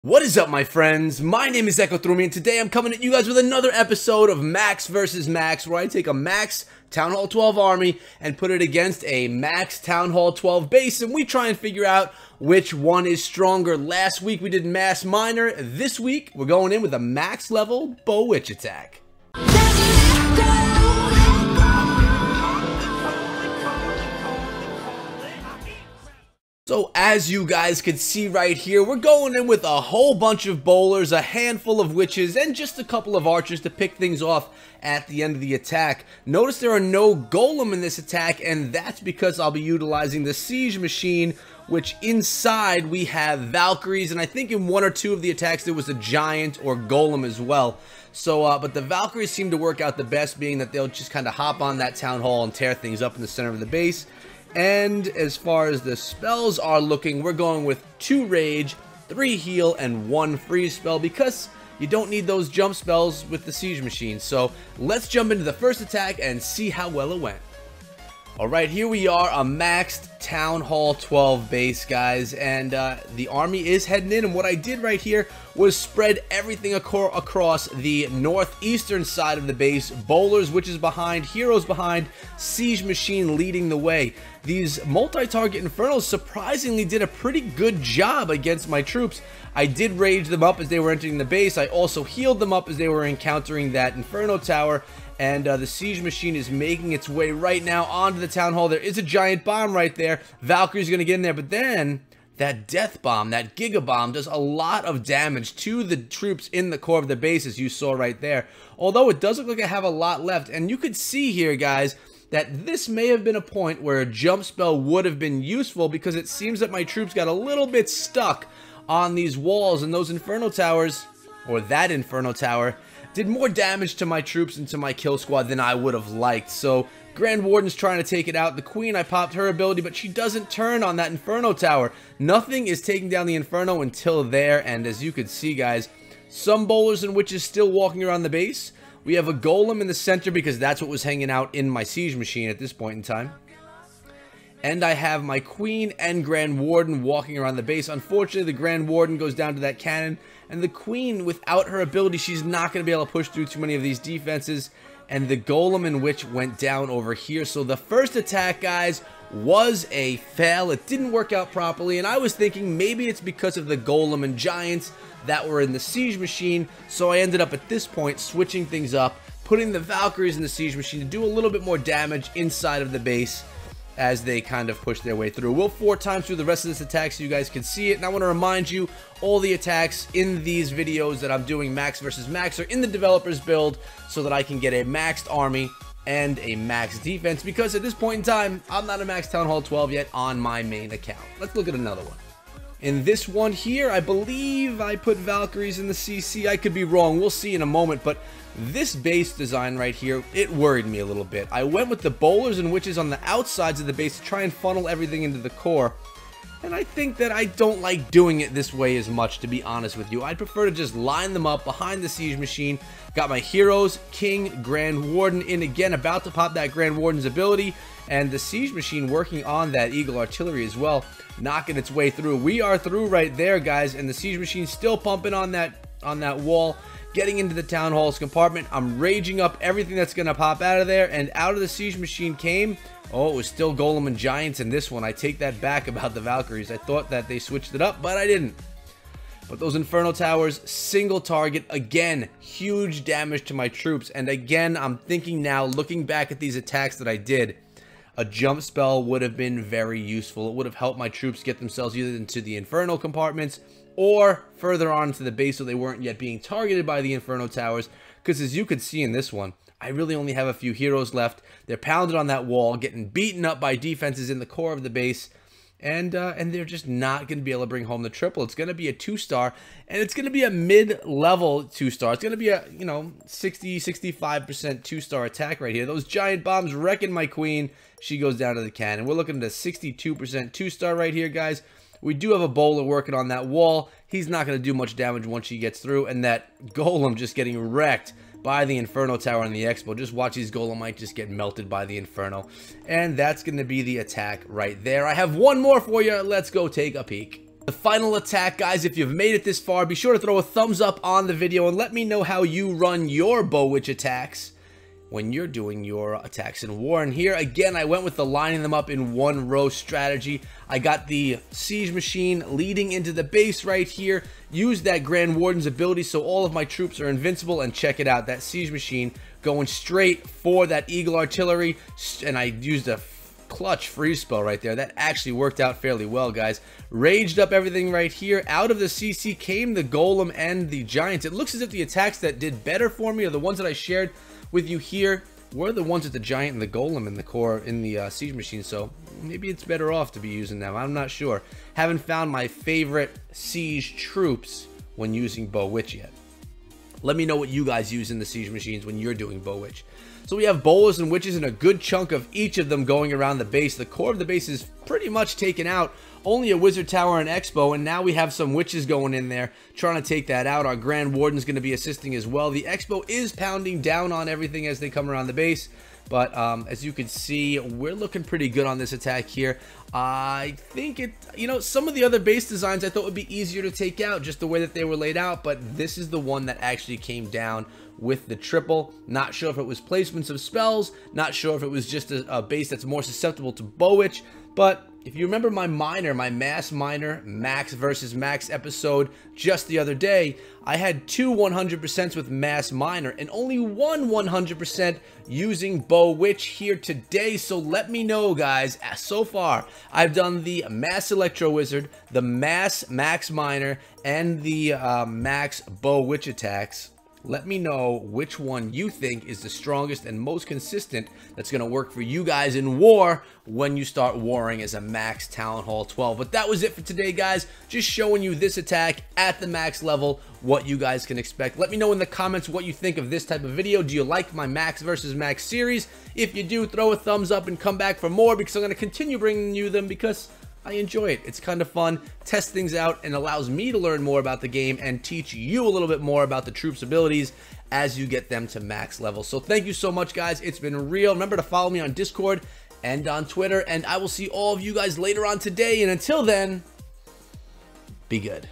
What is up, my friends? My name is Echo Thrumi, and today I'm coming at you guys with another episode of Max vs. Max, where I take a Max Town Hall 12 army and put it against a Max Town Hall 12 base, and we try and figure out which one is stronger. Last week we did Mass Minor. This week we're going in with a max level BoWitch attack. So as you guys can see right here, we're going in with a whole bunch of bowlers, a handful of witches, and just a couple of archers to pick things off at the end of the attack. Notice there are no golem in this attack, and that's because I'll be utilizing the siege machine, which inside we have Valkyries, and I think in one or two of the attacks there was a giant or golem as well. So, but the Valkyries seem to work out the best, being that they'll just kind of hop on that town hall and tear things up in the center of the base. And as far as the spells are looking, we're going with 2 rage, 3 heal, and 1 freeze spell, because you don't need those jump spells with the siege machine. So let's jump into the first attack and see how well it went. Alright, here we are, a maxed Town Hall 12 base, guys, and the army is heading in, and what I did right here was spread everything across the northeastern side of the base. Bowlers, which is behind, heroes behind, siege machine leading the way. These multi-target infernos surprisingly did a pretty good job against my troops. I did rage them up as they were entering the base. I also healed them up as they were encountering that inferno tower. And the siege machine is making its way right now onto the town hall. There is a giant bomb right there. Valkyrie's going to get in there, but then that death bomb, that giga bomb, does a lot of damage to the troops in the core of the base, as you saw right there. Although it does look like I have a lot left, and you could see here, guys, that this may have been a point where a jump spell would have been useful, because it seems that my troops got a little bit stuck on these walls, and those inferno towers, or that inferno tower, did more damage to my troops and to my kill squad than I would have liked. So Grand Warden's trying to take it out. The Queen, I popped her ability, but she doesn't turn on that inferno tower. Nothing is taking down the inferno until there, and as you could see, guys, some bowlers and witches still walking around the base. We have a golem in the center because that's what was hanging out in my siege machine at this point in time. And I have my Queen and Grand Warden walking around the base. Unfortunately, the Grand Warden goes down to that cannon, and the Queen, without her ability, she's not going to be able to push through too many of these defenses. And the Golem and Witch went down over here. So the first attack, guys, was a fail. It didn't work out properly, and I was thinking maybe it's because of the Golem and Giants that were in the siege machine. So I ended up at this point switching things up, putting the Valkyries in the siege machine to do a little bit more damage inside of the base as they kind of push their way through. We'll 4 times through the rest of this attack so you guys can see it. And I want to remind you, all the attacks in these videos that I'm doing Max versus Max are in the developer's build, so that I can get a maxed army and a max defense, because at this point in time, I'm not a Max Town Hall 12 yet on my main account. Let's look at another one. In this one here, I believe I put Valkyries in the CC. I could be wrong. We'll see in a moment, but this base design right here, it worried me a little bit. I went with the bowlers and witches on the outsides of the base to try and funnel everything into the core. And I think that I don't like doing it this way as much, to be honest with you. I'd prefer to just line them up behind the siege machine. Got my heroes, King, Grand Warden in again, about to pop that Grand Warden's ability. And the siege machine working on that Eagle artillery as well, knocking its way through. We are through right there, guys, and the siege machine still pumping on that wall, getting into the town hall's compartment. I'm raging up everything that's going to pop out of there, and out of the siege machine came, oh, it was still Golem and Giants in this one. I take that back about the Valkyries. I thought that they switched it up, but I didn't. But those Inferno Towers, single target, again, huge damage to my troops. And again, I'm thinking now, looking back at these attacks that I did, a jump spell would have been very useful. It would have helped my troops get themselves either into the Inferno compartments or further on to the base so they weren't yet being targeted by the Inferno Towers. Because as you could see in this one, I really only have a few heroes left. They're pounded on that wall, getting beaten up by defenses in the core of the base. And they're just not going to be able to bring home the triple. It's going to be a 2-star, and it's going to be a mid-level 2-star. It's going to be a, 60-65% 2-star attack right here. Those giant bombs wrecking my Queen. She goes down to the cannon. We're looking at a 62% 2-star right here, guys. We do have a bowler working on that wall. He's not going to do much damage once she gets through, and that Golem just getting wrecked by the Inferno Tower and the Expo. Just watch these Golemites just get melted by the Inferno. And that's going to be the attack right there. I have one more for you. Let's go take a peek. The final attack, guys, if you've made it this far, be sure to throw a thumbs up on the video and let me know how you run your BoWitch attacks when you're doing your attacks in war. And here, again, I went with the lining them up in one row strategy. I got the Siege Machine leading into the base right here, used that Grand Warden's ability so all of my troops are invincible, and check it out, that Siege Machine going straight for that Eagle Artillery, and I used a clutch freeze spell right there. That actually worked out fairly well, guys. Raged up everything right here. Out of the CC came the Golem and the Giants. It looks as if the attacks that did better for me are the ones that I shared with you here were the ones with the Giant and the Golem in the core in the Siege Machine, so maybe it's better off to be using them. I'm not sure. Haven't found my favorite Siege troops when using BoWitch yet. Let me know what you guys use in the Siege Machines when you're doing BoWitch. So we have Bowlers and Witches and a good chunk of each of them going around the base. The core of the base is pretty much taken out. Only a Wizard Tower and Expo, and now we have some Witches going in there trying to take that out. Our Grand Warden's going to be assisting as well. The Expo is pounding down on everything as they come around the base. But as you can see, we're looking pretty good on this attack here. I think it, some of the other base designs I thought would be easier to take out, just the way that they were laid out. But this is the one that actually came down with the triple. Not sure if it was placements of spells. Not sure if it was just a base that's more susceptible to BoWitch. But if you remember my Mass Miner, Max versus Max episode just the other day, I had two 100% with Mass Miner and only one 100% using BoWitch here today. So let me know, guys. So far, I've done the Mass Electro Wizard, the Mass Max Miner, and the Max BoWitch attacks. Let me know which one you think is the strongest and most consistent that's going to work for you guys in war when you start warring as a Max Town Hall 12. But that was it for today, guys. Just showing you this attack at the max level, what you guys can expect. Let me know in the comments what you think of this type of video. Do you like my Max versus Max series? If you do, throw a thumbs up and come back for more, because I'm going to continue bringing you them because I enjoy it. It's kind of fun, test things out, and allows me to learn more about the game and teach you a little bit more about the troops' abilities as you get them to max level. So thank you so much, guys. It's been real. Remember to follow me on Discord and on Twitter, and I will see all of you guys later on today. And until then, be good.